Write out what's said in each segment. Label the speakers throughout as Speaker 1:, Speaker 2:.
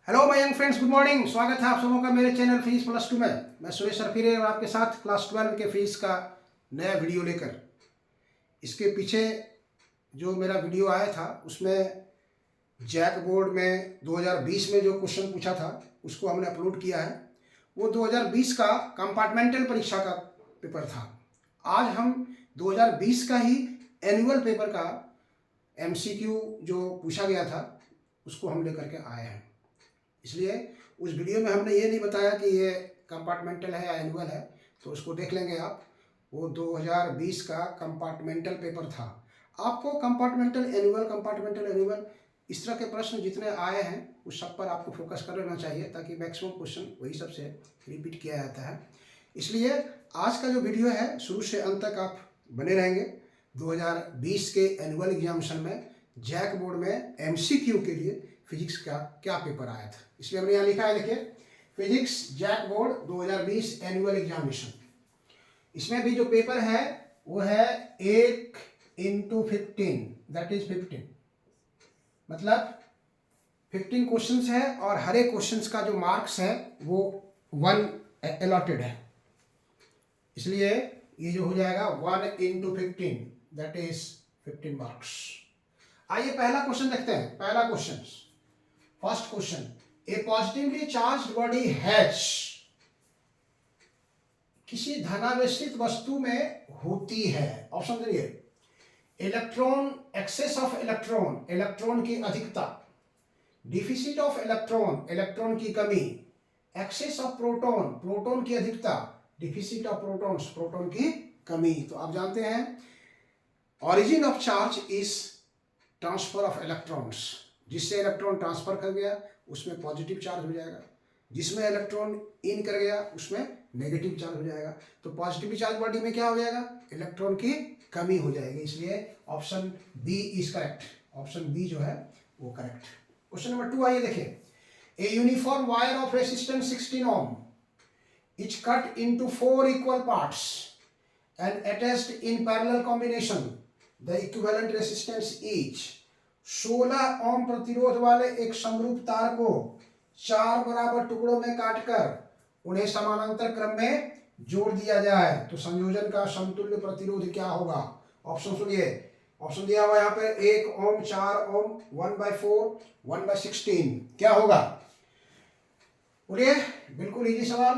Speaker 1: Hello my young friends, good morning. स्वागत है आप सबों का मेरे चैनल फिजिक्स प्लस टू में। मैं सुरेश सरफिरे और आपके साथ क्लास 12 के फिजिक्स का नया वीडियो लेकर। इसके पीछे जो मेरा वीडियो आया था उसमें जैक बोर्ड में 2020 में जो क्वेश्चन पूछा था उसको हमने अपलोड किया है। वो 2020 का कंपार्टमेंटल परीक्षा का पेपर था। आज हम 2020 का ही एनुअल पेपर का MCQ जो पूछा गया था उसको हम लेकर के आए हैं। इसलिए उस वीडियो में हमने ये नहीं बताया कि ये कंपार्टमेंटल है या एनुअल है, तो उसको देख लेंगे आप। वो 2020 का कंपार्टमेंटल पेपर था। आपको कंपार्टमेंटल एनुअल इस तरह के प्रश्न जितने आए हैं उस सब पर आपको फोकस कर लेना चाहिए, ताकि मैक्सिमम क्वेश्चन वही सबसे रिपीट किया जाता है। इसलिए आज का जो वीडियो है शुरू से अंत तक आप बने रहेंगे। 2020 के एनुअल एग्जामिनेशन में जैक बोर्ड में MCQ के लिए फिजिक्स का क्या पेपर आया था, इसलिए हमने यहाँ लिखा है, देखिए, physics JAC board 2020 annual examination. इसमें भी जो पेपर है वो है 8x15, दैट इज 15, मतलब 15 क्वेश्चंस है और हर एक क्वेश्चंस का जो मार्क्स है वो 1 अलॉटेड है। इसलिए ये जो हो जाएगा 1x15, दैट इज 15 मार्क्स। आइए पहला क्वेश्चन देखते हैं। पहला question, first question, a positively charged body has, किसी धनावेशित वस्तु में होती है। ऑप्शन देखिए, electron, excess of electron, electron की अधिकता, डिफिसिट ऑफ इलेक्ट्रॉन, इलेक्ट्रॉन की कमी, एक्सेस ऑफ प्रोटॉन, प्रोटॉन की अधिकता, डिफिसिट ऑफ प्रोटॉन्स, प्रोटॉन की कमी। तो आप जानते हैं origin of charge is transfer of electrons. जिससे इलेक्ट्रॉन ट्रांसफर कर गया उसमें पॉजिटिव चार्ज हो जाएगा, जिसमें इलेक्ट्रॉन इन कर गया उसमें नेगेटिव चार्ज हो जाएगा। तो पॉजिटिव चार्ज बॉडी में क्या हो जाएगा, इलेक्ट्रॉन की कमी हो जाएगी। इसलिए option B is correct. Option B जो है वो करेक्ट। क्वेश्चन नंबर 2 आइए देखिए, a uniform wire of resistance 16 ohm is cut into 4 equal parts and attached in parallel combination, the equivalent resistance is 16 ओम प्रतिरोध वाले एक समरूप तार को 4 बराबर टुकड़ों में काटकर उन्हें समानांतर क्रम में जोड़ दिया जाए तो संयोजन का समतुल्य प्रतिरोध क्या होगा। ऑप्शन सुनिए, ऑप्शन दिया हुआ यहाँ पे 1 ओम, 4 ओम, 1/4, 1/16, क्या होगा बोलिए। बिल्कुल इजी सवाल।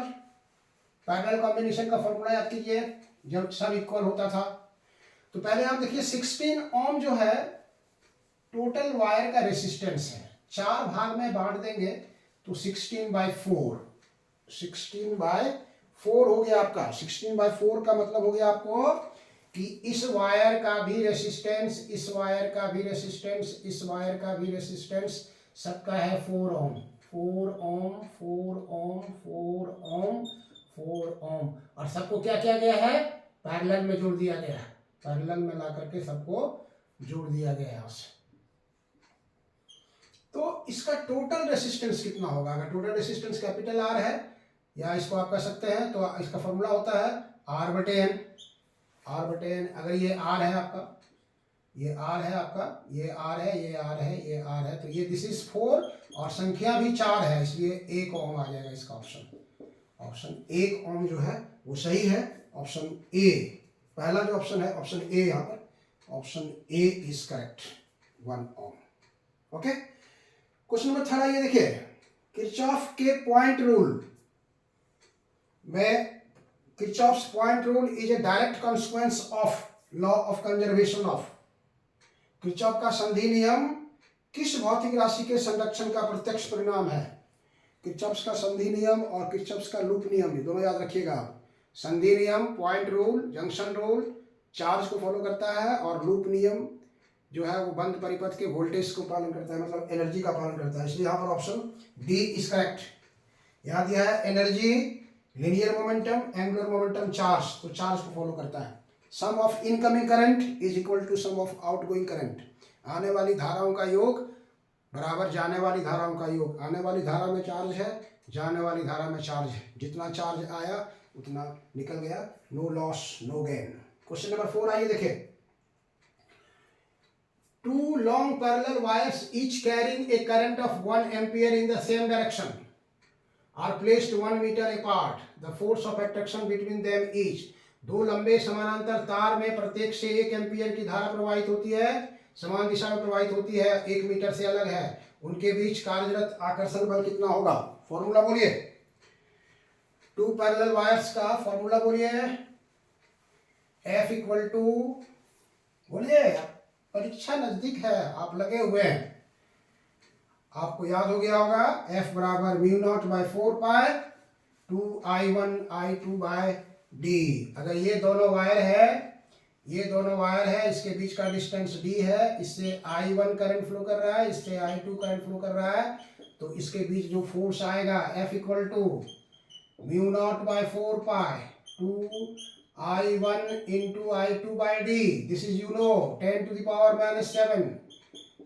Speaker 1: पैरेलल कॉम्बिनेशन का फॉर्मूला याद कीजिए जब सब इक्वल होता था। तो पहले आप देखिए 16 ओम जो है टोटल वायर का रेसिस्टेंस है। 4 भाग में बांट देंगे तो 16/4, 16/4 हो गया आपका। 16/4 का मतलब हो गया आपको कि इस वायर का भी रेसिस्टेंस, इस वायर का भी रेसिस्टेंस, इस वायर का भी रेसिस्टेंस, सबका है 4 ओम, 4 ओम, 4 ओम, 4 ओम, 4 ओम, और सबको क्या किया गया है, पैरेलल में जोड़ दिया गया है। पैरेलल में ला करके सबको जोड़ दिया गया है। तो इसका टोटल रेसिस्टेंस कितना होगा। अगर टोटल रेसिस्टेंस कैपिटल आर है, या इसको आप कह सकते हैं तो इसका फॉर्मूला होता है R/N। R/N, अगर ये R है आपका, ये R है आपका, ये R है, ये R है, ये R है, तो ये दिस इज 4 और संख्या भी 4 है, इसलिए 1 ओम आ जाएगा इसका ऑप्शन। ऑप्शन 1 ओम जो है वो सही है। ऑप्शन ए, पहला जो ऑप्शन है, ऑप्शन ए, यहाँ पर option A is correct, 1 ohm. Okay, question number 3 ये देखिए, किरचॉफ के पॉइंट रूल में, Kirchhoff's point rule is a direct consequence of law of conservation of. Kirchhoff का संधि नियम किस भौतिक राशि के संरक्षण का प्रत्यक्ष परिणाम है। किरचॉफ्स का संधि नियम और किरचॉफ्स का लूप नियम, ये दोनों याद रखिएगा आप। संधि नियम point rule, junction rule, charge को फॉलो करता है, और लूप नियम जो है वो बंद परिपथ के वोल्टेज को पालन करता है, मतलब एनर्जी का पालन करता है। इसलिए यहाँ पर ऑप्शन डी इज करेक्ट। यहाँ दिया है energy, linear momentum, angular momentum, charge, तो चार्ज को फॉलो करता है। Sum of incoming current is equal to sum of outgoing current. आने वाली धाराओं का योग बराबर जाने वाली धाराओं का योग। आने वाली धारा में चार्ज है, जाने वाली धारा में चार्ज है, जितना चार्ज आया उतना निकल गया, no loss no gain. Question number 4 आइए देखिए, 2 long parallel wires each carrying a current of 1 ampere in the same direction are placed 1 meter apart. The force of attraction between them is, दो लंबे समानांतर तार में प्रत्येक से 1 एम्पियर की धारा प्रवाहित होती है, समान दिशा में प्रवाहित होती है, 1 मीटर से अलग है, उनके बीच कार्यरत आकर्षण बल कितना होगा? फॉर्मूला बोलिए। टू पैरेलल वायर्स का फॉर्मूला बोलिए। F इक्वल टू, बोलिए, परीक्षा नजदीक है, आप लगे हुए हैं, आपको याद हो गया होगा। F बराबर mu naught by 4 pi 2I1 I2 by D। अगर ये दोनों वायर है, इसके बीच का डिस्टेंस D है, इससे I1 करंट फ्लो कर रहा है, इससे I2 करंट फ्लो कर रहा है, तो इसके बीच जो फोर्स आएगा F equal to mu naught by 4 pi 2I1 into I2 by D। This is 10 to the power -7।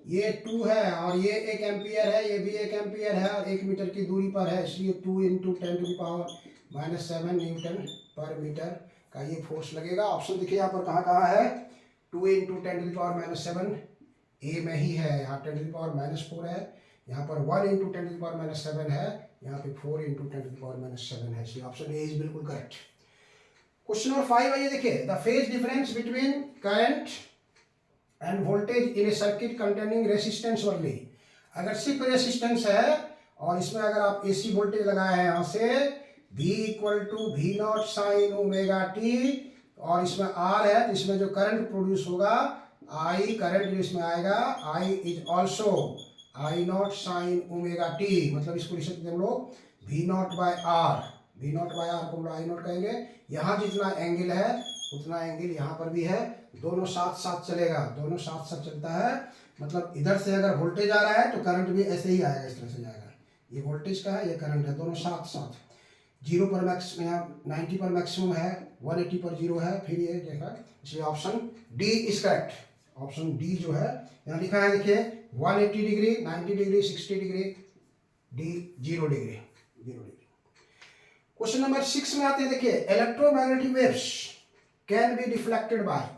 Speaker 1: ये 2 है और ये 1 एम्पियर है, ये भी 1 एम्पियर है और 1 मीटर की दूरी पर है, इसलिए 2 into 10 to the power -7 Newton पर मीटर का ये फोर्स लगेगा। ऑप्शन देखिए यहाँ पर कहाँ है, 2 इंटू 10 to the power -7 ए में ही है, यहाँ 10 to the power -4 है, यहाँ पर 1 इंटू 10 to the power -7 है, यहाँ पे 4 इंटू 10 to the power -7 है, इसलिए ऑप्शन ए इज बिल्कुल करेक्ट। क्वेश्चन नंबर 5 है, ये देखिए, the phase difference between current end voltage in A circuit containing resistance only. अगर सिर्फ रेसिस्टेंस है और इसमें अगर आप एसी वोल्टेज लगाए हैं यहाँ से V equal to V naught sine omega t, और इसमें R है, तो इसमें जो करंट प्रोड्यूस होगा I, करंट जो इसमें आएगा I इज also I naught sine omega t, मतलब इसको लिख सकते हैं हम लोग V naught by R। V naught by R को हम लोग I नॉट कहेंगे। यहाँ जितना एंगल है उतना एंगल यहाँ पर भी है, दोनों साथ साथ चलेगा, दोनों साथ साथ चलता है, मतलब इधर से अगर वोल्टेज आ रहा है तो करंट भी ऐसे ही आएगा, इस तरह से जाएगा। ये वोल्टेज का है, ये करंट है, दोनों साथ साथ। 0 पर मैक्स, यहाँ 90 पर मैक्सिमम है, 180 पर 0 है, फिर ये देखा, इसलिए option D is correct. Option D जो है यहाँ लिखा है, देखिए 180 degree, 90 degree, 60 degree, D 0 degree. Question number 6 में आते हैं, देखिए, electromagnetic waves can be deflected by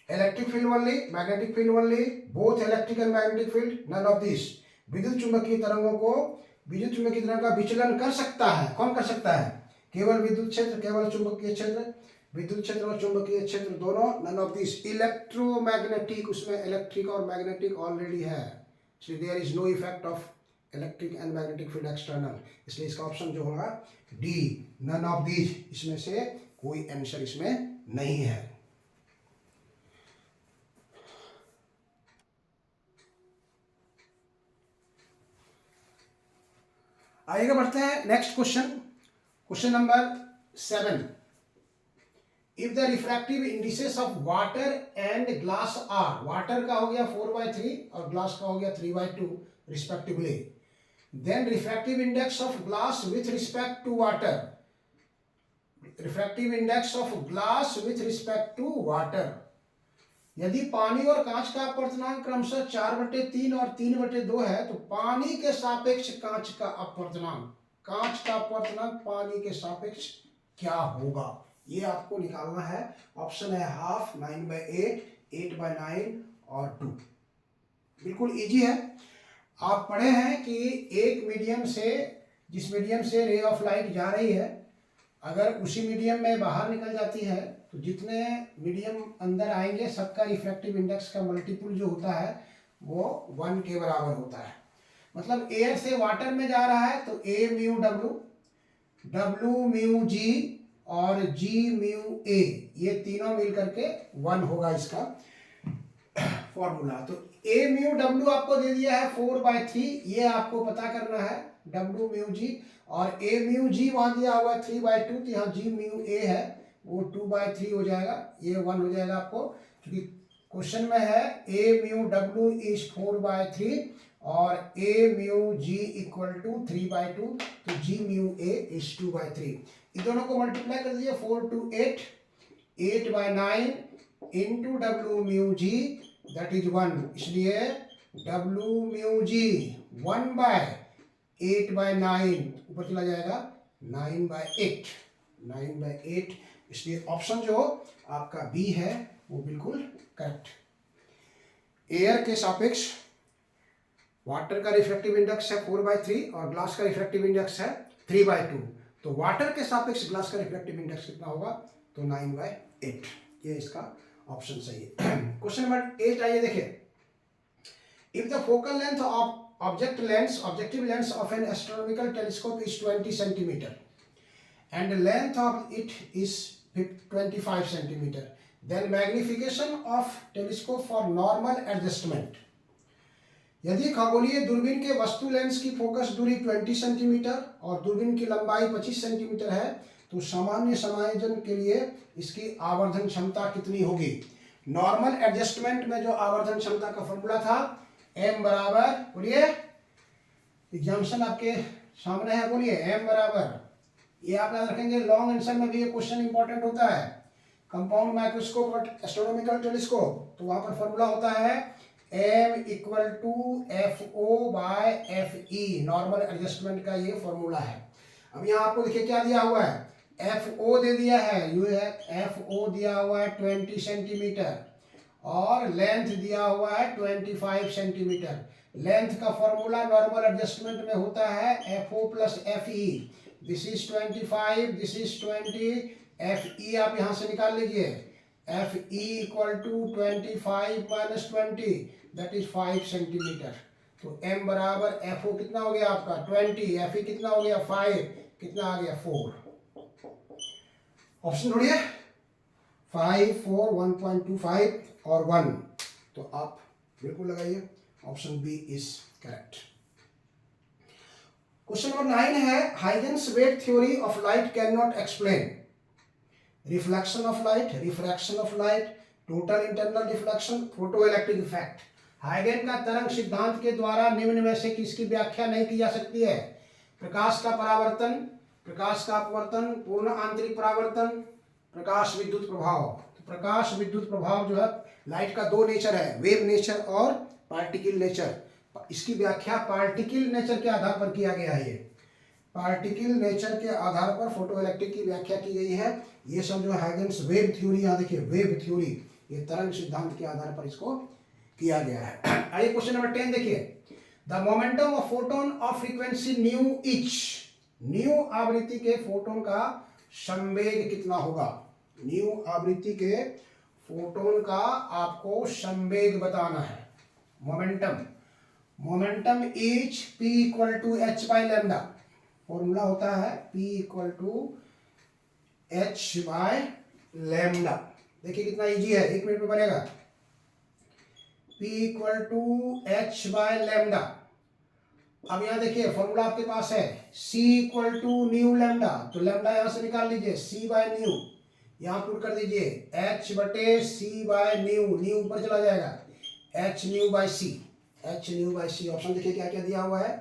Speaker 1: electric field only, magnetic field only, both electric and magnetic field, none of this. विद्युत चुंबकीय तरंगों को विद्युत चुंबकीय तरंग का विचलन कर सकता है, कौन कर सकता है? केवल विद्युत क्षेत्र, केवल चुंबकीय क्षेत्र, विद्युत क्षेत्र और चुंबकीय क्षेत्र दोनों, नन ऑफ दिस। इलेक्ट्रोमैग्नेटिक, उसमें इलेक्ट्रिक और मैग्नेटिक ऑलरेडी है, इसलिए there is no effect of electric and magnetic field external, इसलिए इसका ऑप्शन जो होगा डी, नन ऑफ दीज, इसमें से कोई आंसर इसमें नहीं है। आगे बढ़ते हैं next question, question number 7। If the refractive indices of water and glass are, water का हो गया 4/3 और ग्लास का हो गया 3/2 respectively, then refractive index of glass with respect to water, refractive index of glass with respect to water, यदि पानी और कांच का अपवर्तनांक क्रमशः 4/3 और 3/2 है, तो पानी के सापेक्ष कांच का अपवर्तनांक, कांच का अपवर्तनांक पानी के सापेक्ष क्या होगा, ये आपको निकालना है। ऑप्शन है हाफ, 9/8, 8/9 और 2। बिल्कुल इजी है। आप पढ़े हैं कि एक मीडियम से, जिस मीडियम से रे ऑफ लाइट जा रही है, अगर उसी मीडियम में बाहर निकल जाती है तो जितने मीडियम अंदर आएंगे सबका रिफ्रैक्टिव इंडेक्स का मल्टीपल जो होता है वो 1 के बराबर होता है। मतलब एयर से वाटर में जा रहा है तो ए म्यू डब्ल्यू, डब्ल्यू म्यू जी और जी म्यू ए, ये तीनों मिल करके 1 होगा इसका फॉर्मूला। तो ए म्यू डब्ल्यू आपको दे दिया है 4/3, ये आपको पता करना है डब्ल्यू म्यू जी, और ए म्यू जी वहां दिया हुआ है 3/2, तो यहाँ जी म्यू ए है वो 2/3 हो जाएगा, ये 1 हो जाएगा आपको, क्योंकि क्वेश्चन में है ए म्यू डब्ल्यू इज 4/3 और ए म्यू जी इक्वल टू 3/2, तो जी म्यू ए इज 2/3। इन दोनों को मल्टीप्लाई कर दीजिए, 4 to 8, 8/9 into W mu G, that is 1, इसलिए डब्ल्यू म्यू जी 1/8/9 ऊपर चला जाएगा 9/8, 9/8, इसलिए ऑप्शन जो आपका बी है वो बिल्कुल करेक्ट। एयर के सापेक्ष वाटर का रिफ्रैक्टिव इंडेक्स है 4/3 और ग्लास का रिफ्रैक्टिव इंडेक्स है 3/2। तो वाटर के सापेक्ष ग्लास का रिफ्रैक्टिव इंडेक्स कितना होगा? तो 9/8। ये इसका ऑप्शन सही है। क्वेश्चन नंबर 8 आइए देखिए। If the focal length of objective length of an astronomical telescope is 20 centimeter and the length of it is 25 centimeter, then magnification of telescope for normal adjustment। यदि खगोलीय दूरबीन के वस्तु लेंस की फोकस दूरी 20 centimetre और दूरबीन की लंबाई 25 सेंटीमीटर है तो सामान्य समायोजन के लिए इसकी आवर्धन क्षमता कितनी होगी? नॉर्मल एडजस्टमेंट में जो आवर्धन क्षमता का फॉर्मूला था m बराबर, बोलिए, एग्जाम्पल आपके सामने है, बोलिए m बराबर, ये आप याद रखेंगे, लॉन्ग आंसर में भी ये क्वेश्चन इंपॉर्टेंट होता है। कंपाउंड माइक्रोस्कोप और एस्ट्रोनॉमिकल टेलीस्कोप, तो वहां पर फॉर्मूला होता है m equal to FO/FE, normal adjustment का ये फॉर्मूला है। अब यहाँ आपको देखिए क्या दिया हुआ है, FO दे दिया है, यू है FO दिया हुआ है 20 सेंटीमीटर और लेंथ दिया हुआ है 25 सेंटीमीटर। लेंथ का फॉर्मूला नॉर्मल एडजस्टमेंट में होता है FO plus FE। This is 25, this is 20, FE आप यहाँ से निकाल लीजिए, FE equal to 25 minus 20 that is 5 centimetre. तो m बराबर FO कितना हो गया आपका 20, FE कितना हो गया 5, कितना आ गया 4। ऑप्शन ढूंढिए, 5, 4, 1.25 और 1, तो आप बिल्कुल लगाइए, option B is correct. Question number 9 है, Huygens wave theory of light can not explain reflection of light, refraction of light, total internal reflection, photoelectric effect. हाइगन का तरंग सिद्धांत के द्वारा निम्न में से किसकी व्याख्या नहीं की जा सकती है? प्रकाश का परावर्तन, प्रकाश का अपवर्तन, पूर्ण आंतरिक परावर्तन, प्रकाश विद्युत प्रभाव। तो प्रकाश विद्युत प्रभाव जो है, लाइट का दो नेचर है, वेव नेचर और पार्टिकल नेचर। इसकी व्याख्या पार्टिकल नेचर के आधार पर किया गया है। ये पार्टिकल नेचर के आधार पर फोटोइलेक्ट्रिक की व्याख्या की गई है। ये सब जो हाइगन्स वेव थ्योरी, यहाँ देखिए वेव थ्योरी, ये तरंग सिद्धांत के आधार पर इसको किया गया है। आइए क्वेश्चन नंबर 10 देखिए, the momentum of photon of frequency new etch, new आवृत्ति के फोटोन का संवेग कितना होगा? न्यू आवृत्ति के फोटोन का आपको संवेग बताना है। Momentum is p equal to h by lambda, formula होता है p equal to h by lambda. देखिए कितना इजी है, 1 मिनट में बनेगा। p equal to h by lambda. अब यहाँ देखिए फॉर्मूला आपके पास है c equal to nu lambda, तो लैम्डा यहाँ से निकाल लीजिए, c बाय न्यू यहाँ पुट कर दीजिए, h बटे c बाय न्यू, न्यू ऊपर चला जाएगा, h nu by c, h nu by c। Option देखिए क्या क्या दिया हुआ है,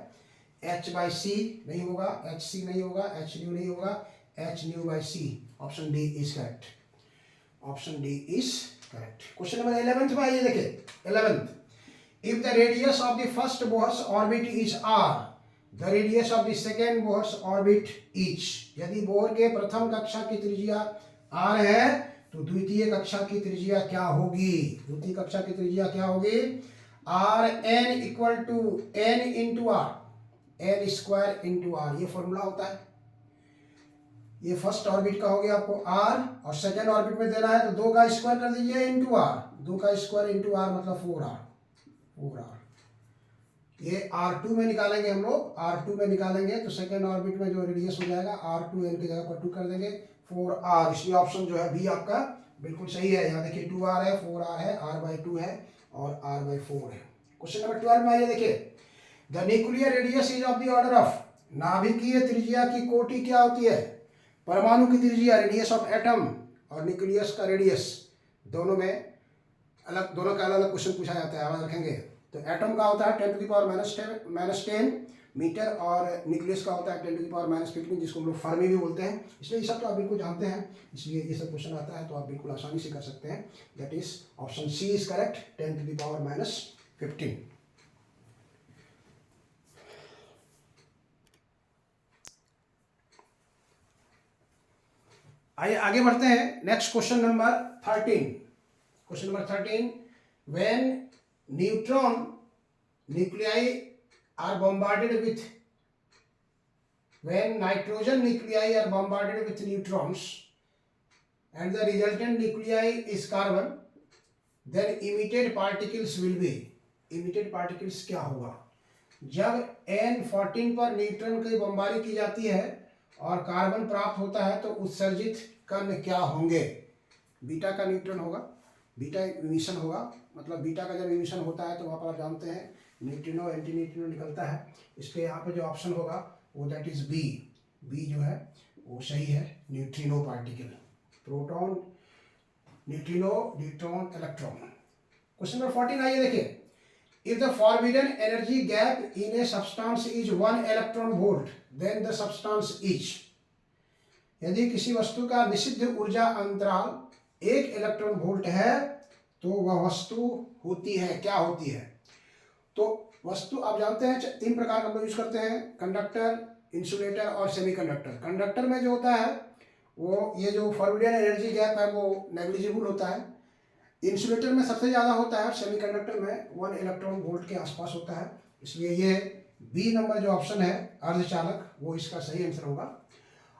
Speaker 1: h बाय c नहीं होगा, h c नहीं होगा, h न्यू नहीं होगा, h nu by c। Option D is correct, option D is correct. Question number 11 में आइए देखिए, 11th, if the radius of the first Bohr's orbit is r, the radius of the second Bohr's orbit is, यदि bore के प्रथम कक्षा की त्रिज्या r है तो द्वितीय कक्षा की त्रिज्या क्या होगी? द्वितीय कक्षा की त्रिज्या क्या होगी? r n equal to n into r, n square into r, ये फॉर्मूला होता है। ये फर्स्ट ऑर्बिट का हो गया आपको r, और सेकेंड ऑर्बिट में देना है तो 2 का स्क्वायर कर दीजिए इंटू r, 2 का स्क्वायर इंटू r मतलब 4r। ये R2 में निकालेंगे हम लोग, R2 में निकालेंगे तो सेकेंड ऑर्बिट में जो रेडियस हो जाएगा R2 n की जगह पर 2 कर देंगे 4r। इसलिए ऑप्शन जो है बी आपका बिल्कुल सही है। यहाँ देखिए 2r है, 4r है, r/2 है और r/4 है। क्वेश्चन नंबर 12 में आइए देखिए, the nuclear radius is of the order of, नाभिकीय त्रिज्या की कोटि क्या होती है? परमाणु की त्रिज्या, रेडियस ऑफ एटम, और न्यूक्लियस का रेडियस, दोनों में अलग, दोनों का अलग अलग क्वेश्चन पूछा जाता है, याद रखेंगे। तो एटम का होता है 10⁻⁻10 मीटर और न्यूक्लियस का होता है 10⁻⁻15, जिसको हम लोग फर्मी भी बोलते हैं। इसलिए ये सब तो आप बिल्कुल जानते हैं, इसलिए ये सब क्वेश्चन आता है तो आप बिल्कुल आसानी से कर सकते हैं। That is option C is correct, 10⁻⁻15। आइए आगे बढ़ते हैं। Next question number 13। Question number 13, when neutron nuclei are bombarded with, when nitrogen nuclei are bombarded with neutrons and the resultant nuclei is carbon, then emitted particles will be, emitted particles क्या होगा, जब N14 पर neutron की बमबारी की जाती है और कार्बन प्राप्त होता है तो उत्सर्जित कण क्या होंगे, बीटा का न्यूट्रॉन होगा, बीटा इमिशन होगा, मतलब बीटा का जब इमिशन होता है तो वहाँ पर आप जानते हैं न्यूट्रिनो एंटी न्यूट्रिनो निकलता है, इसलिए यहाँ पे जो ऑप्शन होगा वो दैट इज बी, बी जो है वो सही है, neutrino particle, proton neutrino neutron electron. Question number 14 आइए देखिए, if the forbidden energy gap in a substance is 1 electron volt then the substance is, यदि किसी वस्तु का निषिद्ध ऊर्जा अंतराल 1 इलेक्ट्रॉन वोल्ट है तो वह वस्तु होती है, क्या होती है, तो वस्तु आप जानते हैं 3 प्रकार का हम लोग यूज करते हैं, कंडक्टर, इंसुलेटर और सेमीकंडक्टर। कंडक्टर में जो होता है वो ये जो फॉरबिडन एनर्जी गैप है वो नेग्लिजिबल होता है, इंसुलेटर में सबसे ज़्यादा होता है और सेमीकंडक्टर में 1 इलेक्ट्रॉन वोल्ट के आसपास होता है, इसलिए ये बी नंबर जो ऑप्शन है अर्धचालक वो इसका सही आंसर होगा।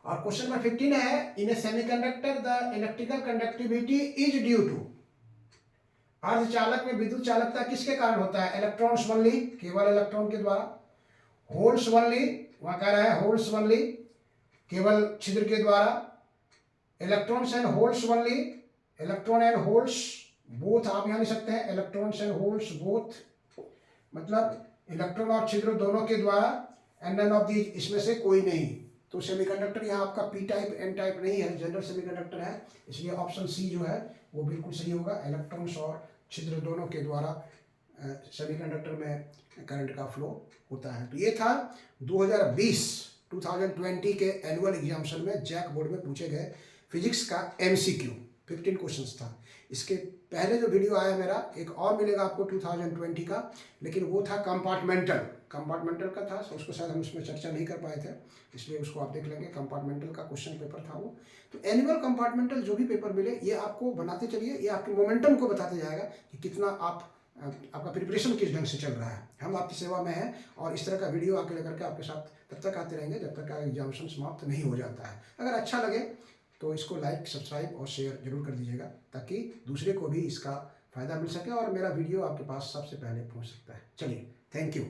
Speaker 1: और क्वेश्चन नंबर 15 है, in a semiconductor the electrical conductivity is due to, अर्धचालक में विद्युत चालकता किसके कारण होता है, इलेक्ट्रॉन्स ओनली, केवल इलेक्ट्रॉन के द्वारा, होल्स ओनली, वहां कह रहा है होल्स ओनली, केवल छिद्र के द्वारा, electrons and holes only, electron and holes both, आप यहाँ लिख सकते हैं इलेक्ट्रॉन्स एंड होल्स बोथ, मतलब इलेक्ट्रॉन और छिद्र दोनों के द्वारा, एंड नन ऑफ दीज, इसमें से कोई नहीं, तो सेमीकंडक्टर यहाँ आपका पी टाइप एन टाइप नहीं है, जनरल सेमीकंडक्टर है, इसलिए ऑप्शन सी जो है वो बिल्कुल सही होगा, इलेक्ट्रॉन्स और छिद्र दोनों के द्वारा सेमीकंडक्टर में करंट का फ्लो होता है। तो ये था 2020 के एनुअल एग्जामिनेशन में जैक बोर्ड में पूछे गए फिजिक्स का MCQ 15 क्वेश्चंस था। इसके पहले जो वीडियो आया मेरा एक और मिलेगा आपको 2020 का, लेकिन वो था कंपार्टमेंटल का था, उसको शायद हम उसमें चर्चा नहीं कर पाए थे, इसलिए उसको आप देख लेंगे, कंपार्टमेंटल का क्वेश्चन पेपर था वो। तो एनुअल कंपार्टमेंटल जो भी पेपर मिले ये आपको बनाते चलिए, ये आपके मोमेंटम को बताते जाएगा कि कितना आपका प्रिपरेशन किस ढंग से चल रहा है। हम आपकी सेवा में हैं और इस तरह का वीडियो आके लेकर के आपके साथ तब तक आते रहेंगे जब तक का एग्जामिनेशन समाप्त नहीं हो जाता है। अगर अच्छा लगे तो इसको लाइक, सब्सक्राइब और शेयर जरूर कर दीजिएगा ताकि दूसरे को भी इसका फ़ायदा मिल सके और मेरा वीडियो आपके पास सबसे पहले पहुंच सकता है। चलिए, थैंक यू।